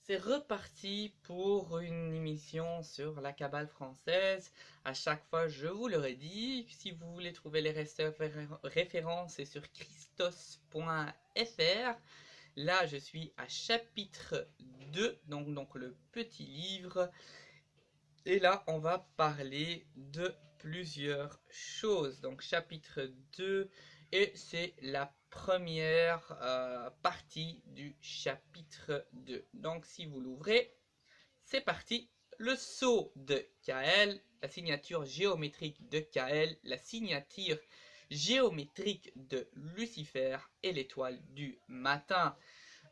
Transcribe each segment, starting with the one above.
c'est reparti pour une émission sur la Kabbale française. À chaque fois, je vous l'aurais dit, si vous voulez trouver les références, c'est sur christos.fr. Là, je suis à chapitre 2, donc le petit livre. Et là, on va parler de plusieurs choses. Donc, chapitre 2, et c'est la première partie du chapitre 2. Donc, si vous l'ouvrez, c'est parti. Le sceau de Kael, la signature géométrique de Kael, la signature géométrique de Lucifer et l'étoile du matin.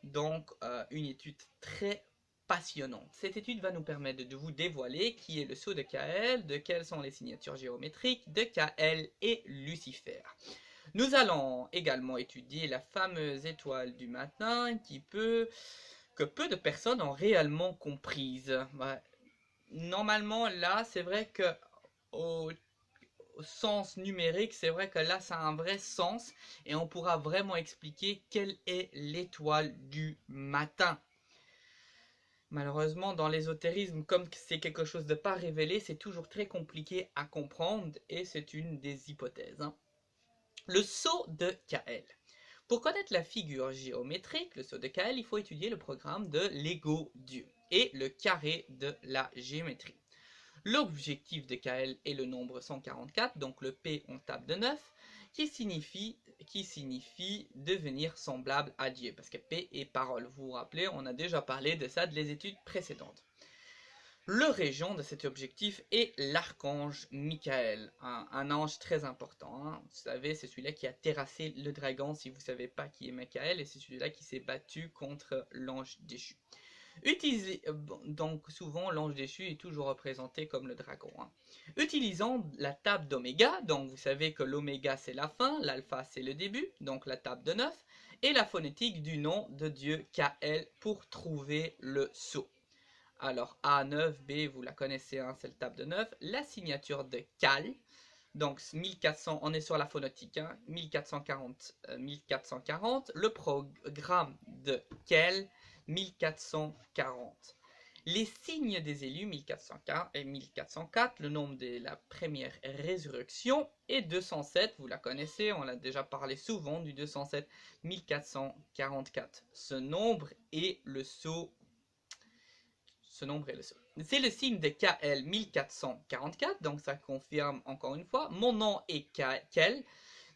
Donc, une étude très passionnante. Cette étude va nous permettre de vous dévoiler qui est le sceau de Kael, de quelles sont les signatures géométriques de Kael et Lucifer. Nous allons également étudier la fameuse étoile du matin que peu de personnes ont réellement comprise. Normalement, là, c'est vrai que au sens numérique, c'est vrai que là, ça a un vrai sens et on pourra vraiment expliquer quelle est l'étoile du matin. Malheureusement, dans l'ésotérisme, comme c'est quelque chose de pas révélé, c'est toujours très compliqué à comprendre et c'est une des hypothèses. Le sceau de Kael. Pour connaître la figure géométrique, le sceau de Kael, il faut étudier le programme de l'Ego Dieu et le carré de la géométrie. L'objectif de Kael est le nombre 144, donc le P on tape de 9, qui signifie devenir semblable à Dieu, parce que P est parole. Vous vous rappelez, on a déjà parlé de ça dans les études précédentes. Le régent de cet objectif est l'archange Michael, un ange très important. Vous savez, c'est celui-là qui a terrassé le dragon, si vous ne savez pas qui est Michael, et c'est celui-là qui s'est battu contre l'ange déchu. Donc souvent l'ange déchu est toujours représenté comme le dragon. Utilisant la table d'oméga, donc vous savez que l'oméga c'est la fin, l'alpha c'est le début, donc la table de 9, et la phonétique du nom de Dieu Kael pour trouver le sceau. Alors A9B, vous la connaissez, c'est la table de 9, la signature de Kal, donc 1400, on est sur la phonétique, 1440, 1440, le programme de Kel, 1440. Les signes des élus, 1440 et 1404, le nombre de la première résurrection, et 207, vous la connaissez, on l'a déjà parlé souvent du 207, 1444. Ce nombre est le sceau. C'est le signe de KL 1444, donc ça confirme encore une fois. Mon nom est Kel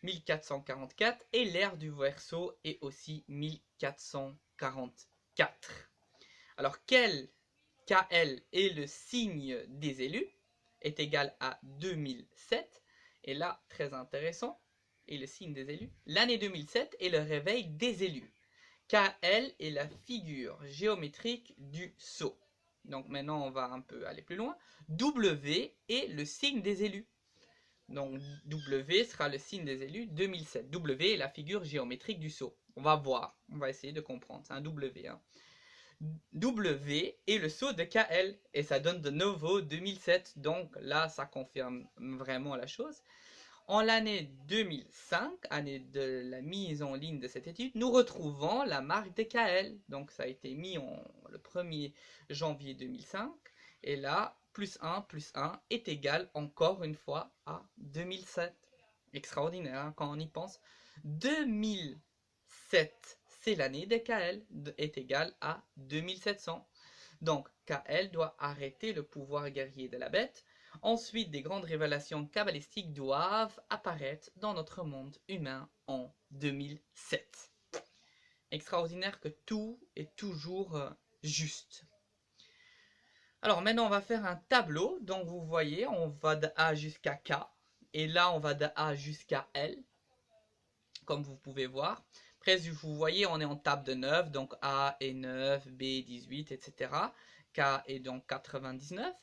1444 et l'ère du Verseau est aussi 1444. Alors KL est le signe des élus, est égal à 2007. Et là, très intéressant, est le signe des élus. L'année 2007 est le réveil des élus. KL est la figure géométrique du sceau. Donc maintenant, on va un peu aller plus loin. W est le signe des élus. Donc W sera le signe des élus 2007. W est la figure géométrique du sceau. On va voir, on va essayer de comprendre. C'est un W. W est le sceau de KL et ça donne de nouveau 2007. Donc là, ça confirme vraiment la chose. En l'année 2005, année de la mise en ligne de cette étude, nous retrouvons la marque de KL. Donc ça a été mis le 1er janvier 2005. Et là, plus 1 est égal encore une fois à 2007. Extraordinaire quand on y pense. 2007, c'est l'année de KL, est égal à 2700. Donc KL doit arrêter le pouvoir guerrier de la bête. Ensuite, des grandes révélations kabbalistiques doivent apparaître dans notre monde humain en 2007. Extraordinaire que tout est toujours juste. Alors maintenant, on va faire un tableau. Donc vous voyez, on va de A jusqu'à K. Et là, on va de A jusqu'à L. Comme vous pouvez voir. Après, vous voyez, on est en table de 9. Donc A est 9, B 18, etc. K est donc 99.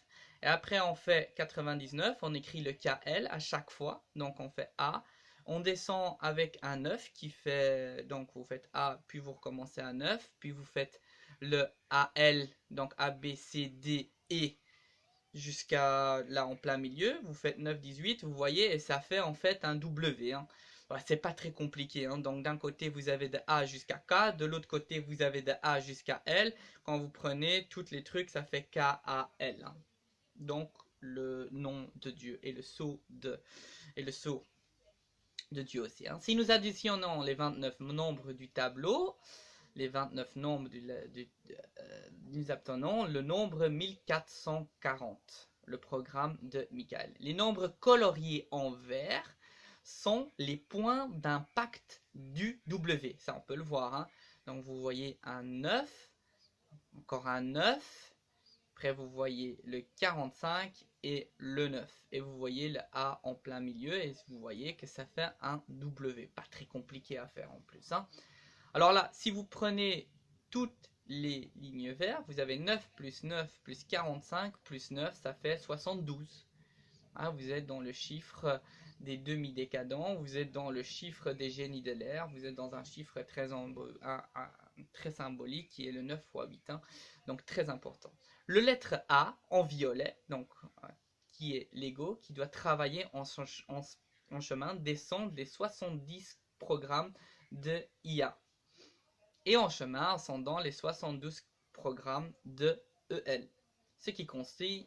Et après, on fait 99, on écrit le KL à chaque fois. Donc, on fait A. On descend avec un 9 qui fait, donc vous faites A, puis vous recommencez à 9. Puis vous faites le AL, donc A, B, C, D, E, jusqu'à là en plein milieu. Vous faites 9, 18, vous voyez, et ça fait en fait un W. Voilà, c'est pas très compliqué, hein. Donc d'un côté vous avez de A jusqu'à K, de l'autre côté vous avez de A jusqu'à L. Quand vous prenez tous les trucs, ça fait K, A, L, hein. Donc le nom de Dieu et le sceau de Dieu aussi, hein. Si nous additionnons les 29 nombres du tableau, les 29 nombres nous obtenons le nombre 1440, le programme de Michael. Les nombres coloriés en vert sont les points d'impact du W. Ça, on peut le voir, hein. Donc, vous voyez un 9, encore un 9. Après, vous voyez le 45 et le 9. Et vous voyez le A en plein milieu et vous voyez que ça fait un W. Pas très compliqué à faire en plus, hein. Alors là, si vous prenez toutes les lignes vertes, vous avez 9 plus 9 plus 45 plus 9, ça fait 72. Hein, vous êtes dans le chiffre des demi-décadents, vous êtes dans le chiffre des génies de l'air, vous êtes dans un chiffre très symbolique qui est le 9 fois 8, hein, donc très important. Le lettre A en violet, donc qui est l'ego, qui doit travailler en chemin, descend des 70 programmes de IA. Et en chemin ascendant les 72 programmes de EL, ce qui constitue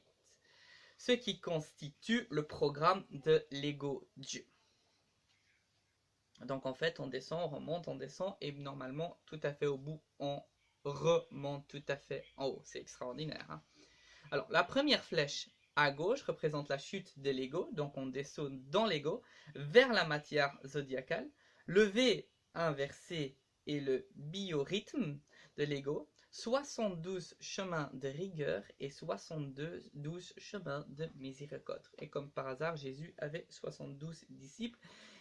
le programme de l'ego Dieu. Donc en fait, on descend, on remonte, on descend, et normalement, tout à fait au bout, on remonte tout à fait en haut. C'est extraordinaire, hein. Alors, la première flèche à gauche représente la chute de l'ego, donc on descend dans l'ego vers la matière zodiacale. Le V inversé est le biorhythme de l'ego, 72 chemins de rigueur et 72 chemins de miséricorde. Et comme par hasard, Jésus avait 72 disciples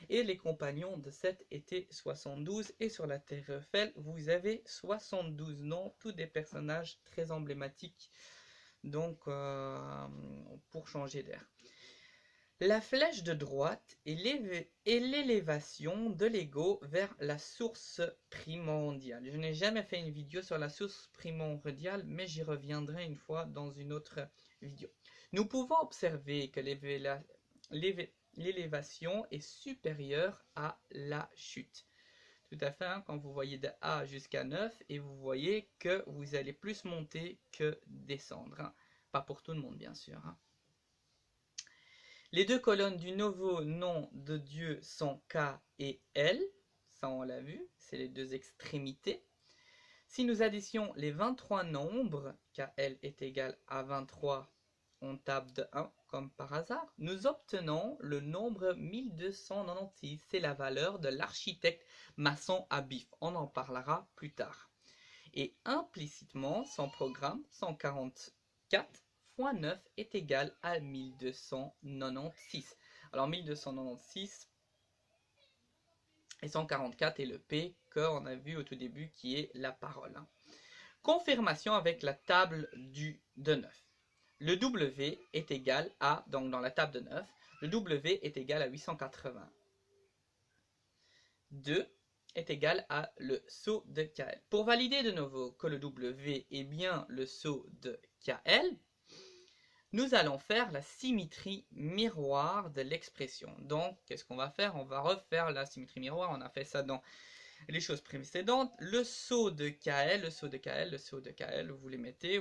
et les compagnons de 7 étaient 72. Et sur la terre Eiffel, vous avez 72 noms, tous des personnages très emblématiques, donc pour changer d'air. La flèche de droite est l'élévation de l'ego vers la source primordiale. Je n'ai jamais fait une vidéo sur la source primordiale, mais j'y reviendrai une fois dans une autre vidéo. Nous pouvons observer que l'élévation est supérieure à la chute. Tout à fait, hein, quand vous voyez de A jusqu'à 9, et vous voyez que vous allez plus monter que descendre, hein. Pas pour tout le monde, bien sûr, hein. Les deux colonnes du nouveau nom de Dieu sont K et L. Ça, on l'a vu, c'est les deux extrémités. Si nous additions les 23 nombres, KL est égal à 23, on tape de 1 comme par hasard, nous obtenons le nombre 1296. C'est la valeur de l'architecte maçon à Bif. On en parlera plus tard. Et implicitement, son programme 144 fois 9 est égal à 1296. Alors 1296 et 144 est le P qu'on a vu au tout début qui est la parole. Confirmation avec la table de 9. Le W est égal à, donc dans la table de 9, le W est égal à 880. 2 est égal à le sceau de KL. Pour valider de nouveau que le W est bien le sceau de KL, nous allons faire la symétrie miroir de l'expression. Donc, qu'est-ce qu'on va faire? On va refaire la symétrie miroir. On a fait ça dans les choses précédentes. Le sceau de KL, le sceau de KL, le sceau de KL, vous les mettez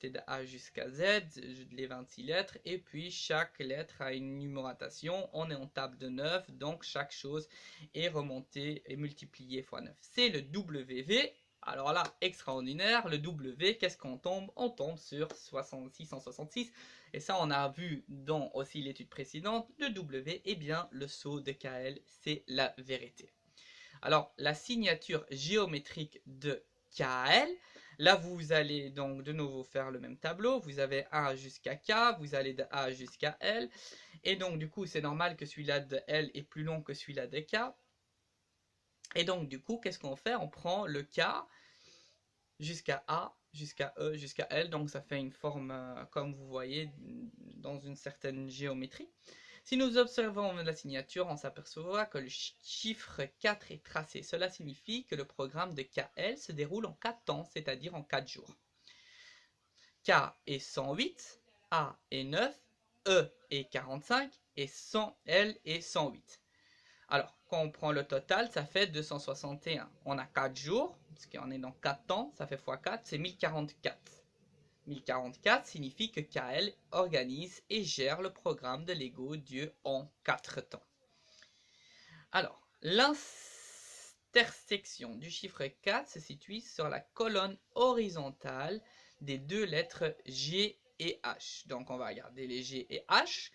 de A jusqu'à Z, les 26 lettres, et puis chaque lettre a une numérotation. On est en table de 9, donc chaque chose est remontée et multipliée fois 9. C'est le WV. Alors là, extraordinaire, le W, qu'est-ce qu'on tombe? On tombe sur 666. Et ça, on a vu dans aussi l'étude précédente, le W est bien le sceau de KL, c'est la vérité. Alors, la signature géométrique de KL, là, vous allez donc de nouveau faire le même tableau. Vous avez A jusqu'à K, vous allez de A jusqu'à L. Et donc, du coup, c'est normal que celui-là de L est plus long que celui-là de K. Et donc, du coup, qu'est-ce qu'on fait? On prend le K jusqu'à A, jusqu'à E, jusqu'à L. Donc, ça fait une forme, comme vous voyez, dans une certaine géométrie. Si nous observons la signature, on s'apercevra que le chiffre 4 est tracé. Cela signifie que le programme de KL se déroule en 4 temps, c'est-à-dire en 4 jours. K est 108, A est 9, E est 45 et L est 108. Alors, quand on prend le total, ça fait 261. On a 4 jours, parce qu'on est dans 4 temps, ça fait x 4, c'est 1044. 1044 signifie que KL organise et gère le programme de Lego Dieu en 4 temps. Alors, l'intersection du chiffre 4 se situe sur la colonne horizontale des deux lettres G et H. Donc, on va regarder les G et H.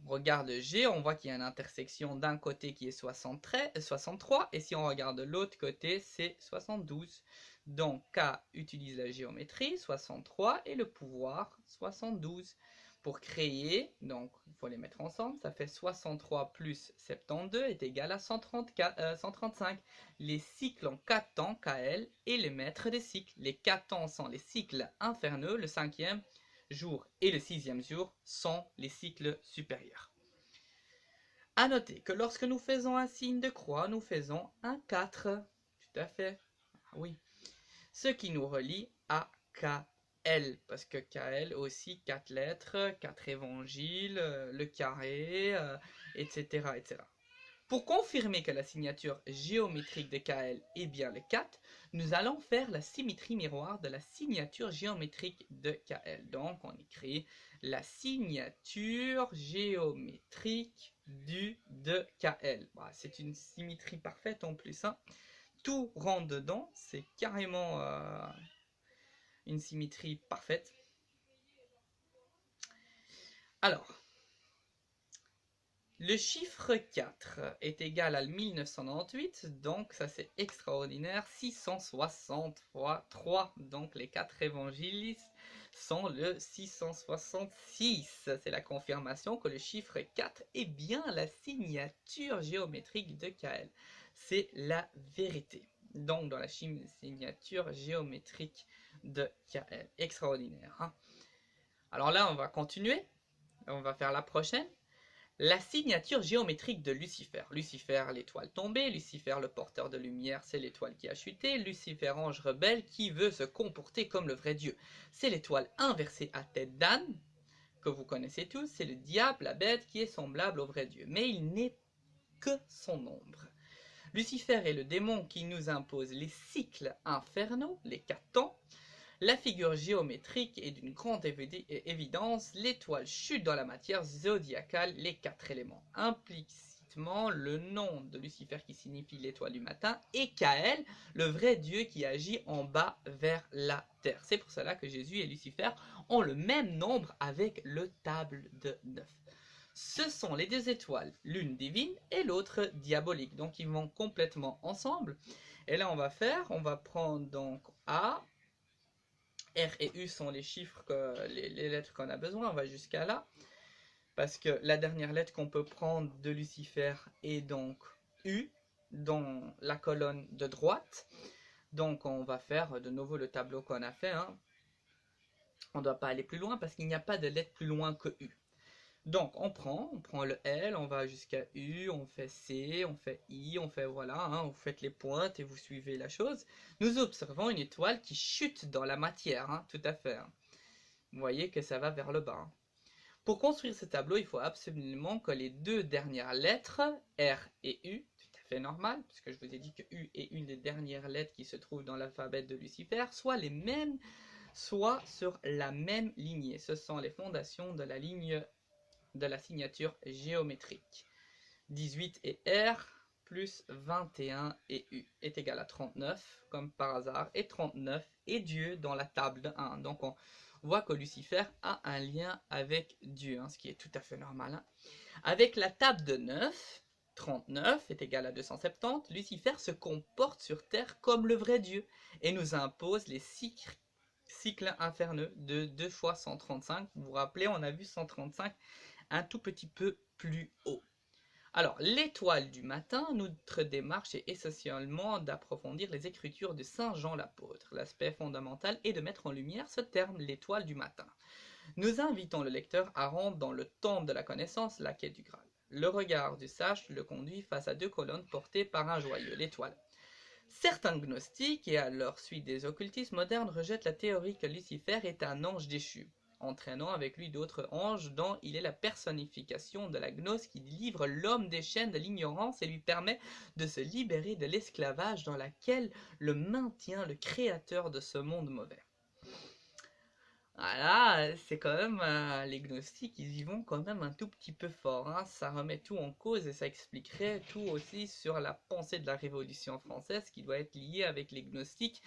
On regarde G, on voit qu'il y a une intersection d'un côté qui est 63, et si on regarde de l'autre côté, c'est 72. Donc K utilise la géométrie, 63, et le pouvoir, 72. Pour créer, donc il faut les mettre ensemble, ça fait 63 plus 72 est égal à 135. Les cycles en 4 temps, KL, et le maître des cycles. Les 4 temps sont les cycles infernaux, le 5e jour et le 6e jour sont les cycles supérieurs. A noter que lorsque nous faisons un signe de croix, nous faisons un 4. Tout à fait. Oui. Ce qui nous relie à KL. Parce que KL aussi 4 lettres, 4 évangiles, le carré, etc., etc. Pour confirmer que la signature géométrique de KL est bien le 4, nous allons faire la symétrie miroir de la signature géométrique de KL. Donc, on écrit la signature géométrique de KL. Bah, c'est une symétrie parfaite en plus. Hein. Tout rentre dedans, c'est carrément une symétrie parfaite. Alors, le chiffre 4 est égal à 1998, donc ça c'est extraordinaire, 660 fois 3, donc les 4 évangélistes sont le 666. C'est la confirmation que le chiffre 4 est bien la signature géométrique de KL. C'est la vérité. Donc dans la signature géométrique de KL. Extraordinaire. Hein? Alors là, on va continuer. On va faire la prochaine. La signature géométrique de Lucifer. Lucifer, l'étoile tombée. Lucifer, le porteur de lumière, c'est l'étoile qui a chuté. Lucifer, ange rebelle, qui veut se comporter comme le vrai Dieu. C'est l'étoile inversée à tête d'âne, que vous connaissez tous. C'est le diable, la bête, qui est semblable au vrai Dieu. Mais il n'est que son ombre. Lucifer est le démon qui nous impose les cycles infernaux, les 4 temps. La figure géométrique est d'une grande évidence, l'étoile chute dans la matière zodiacale, les 4 éléments. Implicitement, le nom de Lucifer qui signifie l'étoile du matin, et KL, le vrai Dieu qui agit en bas vers la terre. C'est pour cela que Jésus et Lucifer ont le même nombre avec le table de 9. Ce sont les deux étoiles, l'une divine et l'autre diabolique. Donc ils vont complètement ensemble. Et là on va prendre donc A, R et U sont les chiffres, les lettres qu'on a besoin, on va jusqu'à là. Parce que la dernière lettre qu'on peut prendre de Lucifer est donc U, dans la colonne de droite. Donc on va faire de nouveau le tableau qu'on a fait. Hein. On ne doit pas aller plus loin parce qu'il n'y a pas de lettre plus loin que U. Donc on prend le L, on va jusqu'à U, on fait C, on fait I, on fait voilà, hein, vous faites les pointes et vous suivez la chose. Nous observons une étoile qui chute dans la matière, hein, tout à fait. Hein. Vous voyez que ça va vers le bas. Hein. Pour construire ce tableau, il faut absolument que les deux dernières lettres, R et U, tout à fait normal, puisque je vous ai dit que U est une des dernières lettres qui se trouve dans l'alphabet de Lucifer, soient les mêmes, soit sur la même lignée. Ce sont les fondations de la ligne de la signature géométrique. 18 et R plus 21 et U est égal à 39, comme par hasard, et 39 et Dieu dans la table de 1. Donc on voit que Lucifer a un lien avec Dieu, hein, ce qui est tout à fait normal. Hein. Avec la table de 9, 39 est égal à 270, Lucifer se comporte sur terre comme le vrai Dieu et nous impose les cycles infernaux de 2 fois 135. Vous vous rappelez, on a vu 135 un tout petit peu plus haut. Alors, l'étoile du matin, notre démarche est essentiellement d'approfondir les écritures de Saint Jean l'apôtre. L'aspect fondamental est de mettre en lumière ce terme, l'étoile du matin. Nous invitons le lecteur à rentrer dans le temple de la connaissance, la quête du Graal. Le regard du sage le conduit face à deux colonnes portées par un joyeux, l'étoile. Certains gnostiques et à leur suite des occultistes modernes rejettent la théorie que Lucifer est un ange déchu. entraînant avec lui d'autres anges dont il est la personnification de la gnose qui livre l'homme des chaînes de l'ignorance et lui permet de se libérer de l'esclavage dans laquelle le maintient le créateur de ce monde mauvais. Voilà, c'est quand même, les gnostiques, ils y vont quand même un tout petit peu fort, hein. Ça remet tout en cause et ça expliquerait tout aussi sur la pensée de la Révolution française qui doit être liée avec les gnostiques.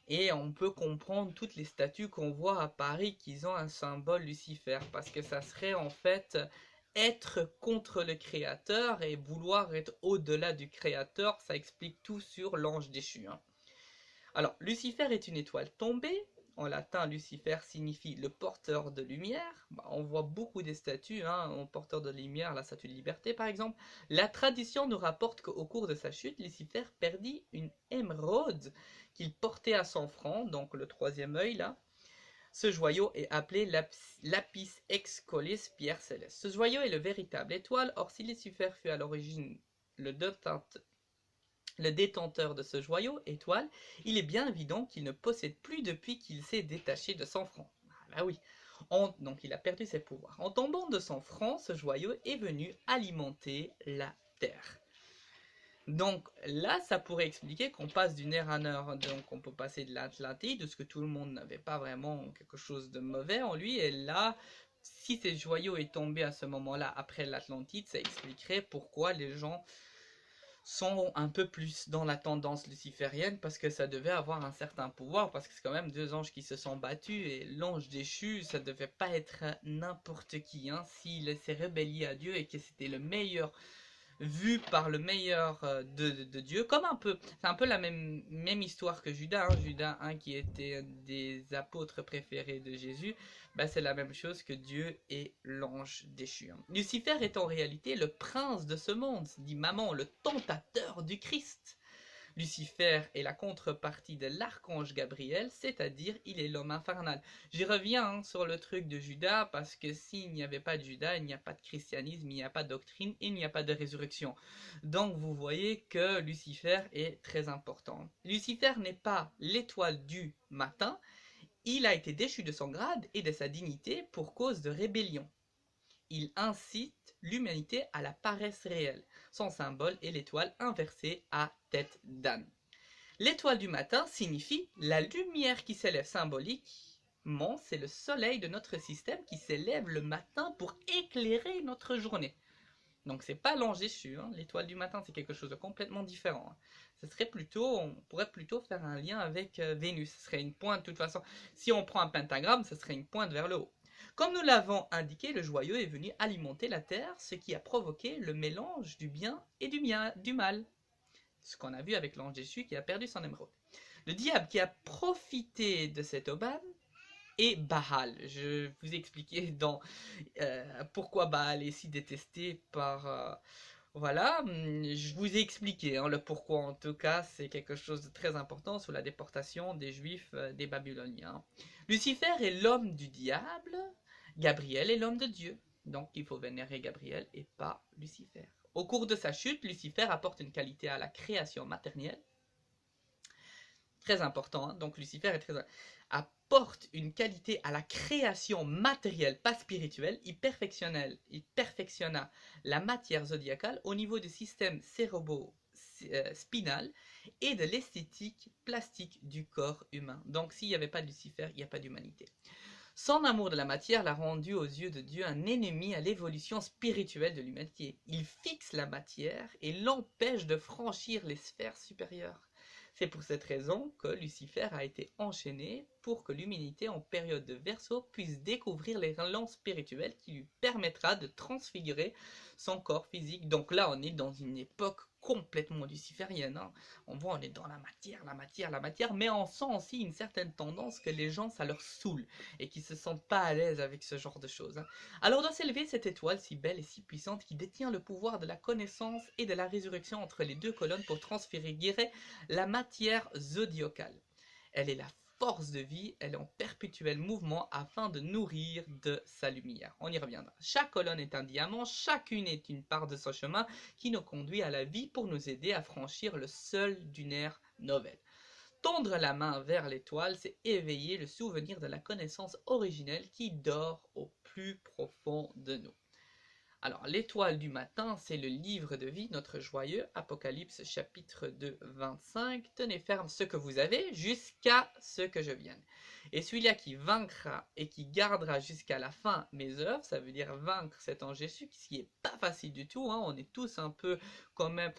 Et on peut comprendre toutes les statues qu'on voit à Paris qui ont un symbole Lucifer, parce que ça serait en fait être contre le créateur et vouloir être au-delà du créateur. Ça explique tout sur l'ange déchu, hein. Alors, Lucifer est une étoile tombée. En latin, Lucifer signifie le porteur de lumière. On voit beaucoup des statues, hein, en porteur de lumière, la statue de liberté par exemple. La tradition nous rapporte qu'au cours de sa chute, Lucifer perdit une émeraude qu'il portait à son front, donc le troisième œil là. Ce joyau est appelé lapis excaulis, pierre céleste. Ce joyau est le véritable étoile. Or, si Lucifer fut à l'origine le détenteur de ce joyau, étoile, il est bien évident qu'il ne possède plus depuis qu'il s'est détaché de son front. Ah bah oui, donc il a perdu ses pouvoirs. En tombant de son front, ce joyau est venu alimenter la terre. Donc là, ça pourrait expliquer qu'on passe d'une ère à une heure, donc on peut passer de l'Atlantide, de ce que tout le monde n'avait pas vraiment quelque chose de mauvais en lui, et là, si ce joyau est tombé à ce moment-là, après l'Atlantide, ça expliquerait pourquoi les gens sont un peu plus dans la tendance luciférienne parce que ça devait avoir un certain pouvoir, parce que c'est quand même deux anges qui se sont battus et l'ange déchu, ça devait pas être n'importe qui, hein, s'il s'est rébellé à Dieu et que c'était le meilleur vu par le meilleur de Dieu, comme un peu, c'est un peu la même histoire que Judas, hein. Judas, qui était un des apôtres préférés de Jésus, bah, c'est la même chose que Dieu et l'ange déchu, hein. Lucifer est en réalité le prince de ce monde, dit maman, le tentateur du Christ. Lucifer est la contrepartie de l'archange Gabriel, c'est-à-dire il est l'homme infernal. J'y reviens, hein, sur le truc de Judas, parce que s'il n'y avait pas de Judas, il n'y a pas de christianisme, il n'y a pas de doctrine, il n'y a pas de résurrection. Donc vous voyez que Lucifer est très important. Lucifer n'est pas l'étoile du matin, il a été déchu de son grade et de sa dignité pour cause de rébellion. Il incite l'humanité à la paresse réelle. Son symbole est l'étoile inversée à tête d'âne. L'étoile du matin signifie la lumière qui s'élève symboliquement. C'est le soleil de notre système qui s'élève le matin pour éclairer notre journée. Donc c'est pas l'ange déchu, hein. L'étoile du matin c'est quelque chose de complètement différent, hein. Ce serait plutôt, on pourrait plutôt faire un lien avec Vénus. Ce serait une pointe de toute façon. Si on prend un pentagramme, ce serait une pointe vers le haut. Comme nous l'avons indiqué, le joyau est venu alimenter la terre, ce qui a provoqué le mélange du bien et du mal. Ce qu'on a vu avec l'ange déchu qui a perdu son émeraude. Le diable qui a profité de cette aubaine est Baal. Je vous ai expliqué pourquoi Baal est si détesté par... voilà, je vous ai expliqué, hein, le pourquoi. En tout cas, c'est quelque chose de très important sur la déportation des Juifs des Babyloniens. Lucifer est l'homme du diable, Gabriel est l'homme de Dieu. Donc il faut vénérer Gabriel et pas Lucifer. Au cours de sa chute, Lucifer apporte une qualité à la création matérielle. Très important, hein, donc Lucifer apporte une qualité à la création matérielle, pas spirituelle. Il perfectionna la matière zodiacale au niveau du système cérébro-spinal et de l'esthétique plastique du corps humain. Donc s'il n'y avait pas de Lucifer, il n'y a pas d'humanité. Son amour de la matière l'a rendu aux yeux de Dieu un ennemi à l'évolution spirituelle de l'humanité. Il fixe la matière et l'empêche de franchir les sphères supérieures. C'est pour cette raison que Lucifer a été enchaîné pour que l'humanité en période de Verseau puisse découvrir les relents spirituels qui lui permettra de transfigurer son corps physique. Donc là, on est dans une époque complètement luciférienne, hein. On voit, on est dans la matière, mais on sent aussi une certaine tendance que les gens, ça leur saoule et qu'ils se sentent pas à l'aise avec ce genre de choses, hein. Alors doit s'élever cette étoile si belle et si puissante qui détient le pouvoir de la connaissance et de la résurrection entre les deux colonnes pour transfigurer la matière zodiacale. Elle est la force de vie, elle est en perpétuel mouvement afin de nourrir de sa lumière. On y reviendra. Chaque colonne est un diamant, chacune est une part de son chemin qui nous conduit à la vie pour nous aider à franchir le sol d'une ère nouvelle. Tendre la main vers l'étoile, c'est éveiller le souvenir de la connaissance originelle qui dort au plus profond de nous. Alors, l'étoile du matin, c'est le livre de vie, notre joyeux Apocalypse chapitre 2, 25. Tenez ferme ce que vous avez jusqu'à ce que je vienne. Et celui-là qui vaincra et qui gardera jusqu'à la fin mes œuvres, ça veut dire vaincre cet en Jésus, ce qui n'est pas facile du tout, hein, on est tous un peu quand même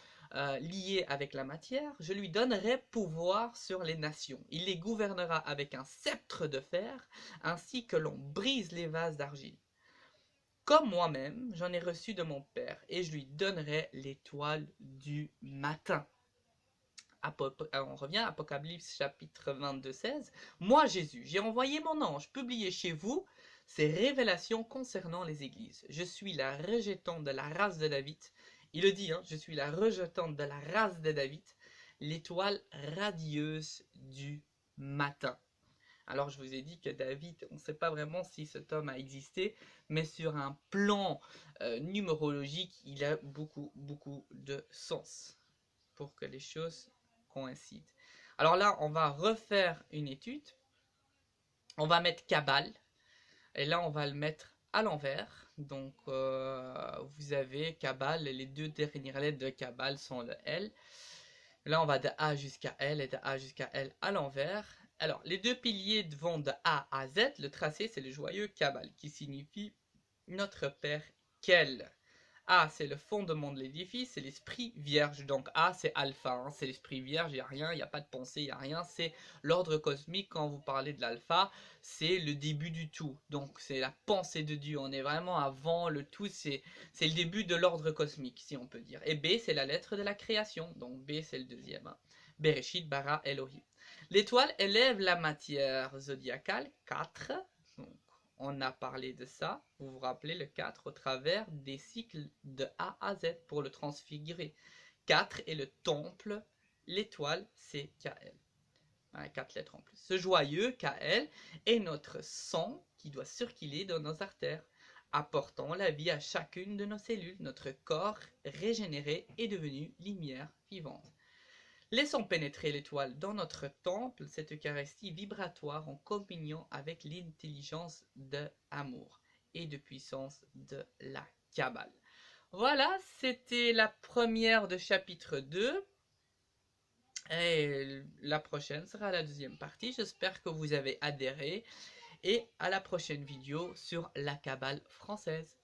liés avec la matière, je lui donnerai pouvoir sur les nations. Il les gouvernera avec un sceptre de fer, ainsi que l'on brise les vases d'argile. Comme moi-même, j'en ai reçu de mon Père, et je lui donnerai l'étoile du matin. On revient à Apocalypse chapitre 22, 16. Moi, Jésus, j'ai envoyé mon ange publier chez vous ces révélations concernant les églises. Je suis la rejetante de la race de David. Il le dit, hein, je suis la rejetante de la race de David, l'étoile radieuse du matin. Alors je vous ai dit que David, on ne sait pas vraiment si cet homme a existé, mais sur un plan numérologique, il a beaucoup de sens pour que les choses coïncident. Alors là, on va refaire une étude. On va mettre Kabbale, et là on va le mettre à l'envers. Donc vous avez Kabbale, et les deux dernières lettres de Kabbale sont le L. Là on va de A jusqu'à L et de A jusqu'à L à l'envers. Alors, les deux piliers vont de A à Z. Le tracé, c'est le joyeux Kabbale, qui signifie notre Père quel. A, c'est le fondement de l'édifice, c'est l'esprit vierge. Donc A, c'est alpha, hein, c'est l'esprit vierge, il n'y a rien, il n'y a pas de pensée, il n'y a rien. C'est l'ordre cosmique. Quand vous parlez de l'alpha, c'est le début du tout. Donc c'est la pensée de Dieu. On est vraiment avant le tout, c'est le début de l'ordre cosmique, si on peut dire. Et B, c'est la lettre de la création. Donc B, c'est le deuxième. Hein. Bereshit, bara, Elohim. L'étoile élève la matière zodiacale, 4. Donc, on a parlé de ça. Vous vous rappelez le 4 au travers des cycles de A à Z pour le transfigurer. 4 est le temple, l'étoile c'est KL. 4 lettres en plus. Ce joyeux KL est notre sang qui doit circuler dans nos artères, apportant la vie à chacune de nos cellules. Notre corps régénéré est devenu lumière vivante. Laissons pénétrer l'étoile dans notre temple, cette Eucharistie vibratoire en communion avec l'intelligence de amour et de puissance de la Kabbale. Voilà, c'était la première de chapitre 2. Et la prochaine sera la deuxième partie. J'espère que vous avez adhéré. Et à la prochaine vidéo sur la Kabbale française.